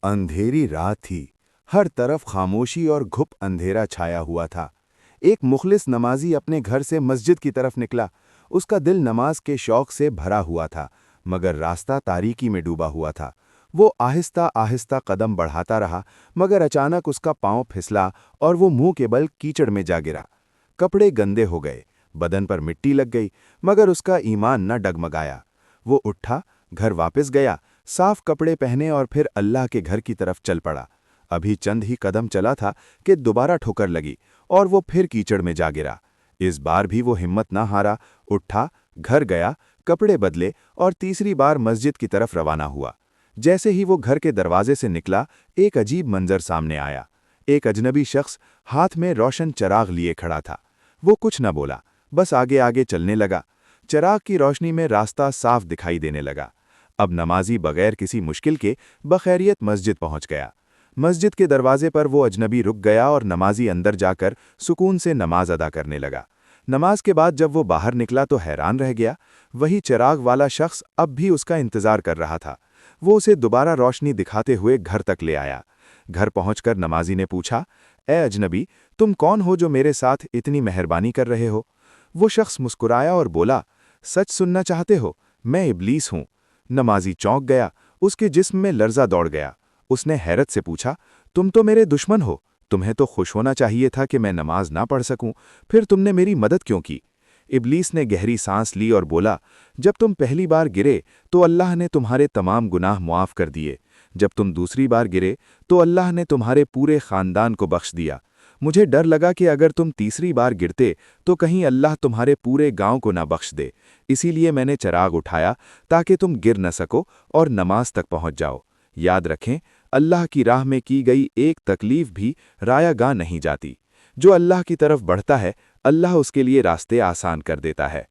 अंधेरी रात थी। हर तरफ खामोशी और घुप अंधेरा छाया हुआ था। एक मुखलिस नमाजी अपने घर से मस्जिद की तरफ निकला। उसका दिल नमाज के शौक से भरा हुआ था, मगर रास्ता तारीकी में डूबा हुआ था। वो आहिस्ता आहिस्ता कदम बढ़ाता रहा, मगर अचानक उसका पांव फिसला और वो मुंह के बल कीचड़ में जा गिरा। कपड़े गंदे हो गए, बदन पर मिट्टी लग गई, मगर उसका ईमान न डगमगाया। वो उठा, घर वापस गया, साफ कपड़े पहने और फिर अल्लाह के घर की तरफ चल पड़ा। अभी चंद ही कदम चला था कि दोबारा ठोकर लगी और वो फिर कीचड़ में जा गिरा। इस बार भी वो हिम्मत ना हारा, उठा, घर गया, कपड़े बदले और तीसरी बार मस्जिद की तरफ रवाना हुआ। जैसे ही वो घर के दरवाजे से निकला, एक अजीब मंजर सामने आया। एक अजनबी शख्स हाथ में रोशन चिराग लिए खड़ा था। वो कुछ न बोला, बस आगे आगे चलने लगा। चिराग की रोशनी में रास्ता साफ दिखाई देने लगा। अब नमाजी बगैर किसी मुश्किल के बखैरियत मस्जिद पहुंच गया। मस्जिद के दरवाजे पर वो अजनबी रुक गया और नमाजी अंदर जाकर सुकून से नमाज अदा करने लगा। नमाज के बाद जब वो बाहर निकला तो हैरान रह गया। वही चिराग वाला शख्स अब भी उसका इंतजार कर रहा था। वो उसे दोबारा रोशनी दिखाते हुए घर तक ले आया। घर पहुंचकर नमाजी ने पूछा, ए अजनबी, तुम कौन हो जो मेरे साथ इतनी मेहरबानी कर रहे हो? वो शख्स मुस्कुराया और बोला, सच सुनना चाहते हो? मैं इब्लीस हूं। नमाजी चौंक गया, उसके जिस्म में लर्जा दौड़ गया। उसने हैरत से पूछा, तुम तो मेरे दुश्मन हो। तुम्हें तो खुश होना चाहिए था कि मैं नमाज ना पढ़ सकूं, फिर तुमने मेरी मदद क्यों की? इब्लीस ने गहरी सांस ली और बोला, जब तुम पहली बार गिरे तो अल्लाह ने तुम्हारे तमाम गुनाह मुआफ कर दिए। जब तुम दूसरी बार गिरे तो अल्लाह ने तुम्हारे पूरे खानदान को बख्श दिया। मुझे डर लगा कि अगर तुम तीसरी बार गिरते तो कहीं अल्लाह तुम्हारे पूरे गांव को ना बख्श दे। इसीलिए मैंने चिराग उठाया ताकि तुम गिर न सको और नमाज तक पहुंच जाओ। याद रखें, अल्लाह की राह में की गई एक तकलीफ भी रायागाह नहीं जाती। जो अल्लाह की तरफ बढ़ता है, अल्लाह उसके लिए रास्ते आसान कर देता है।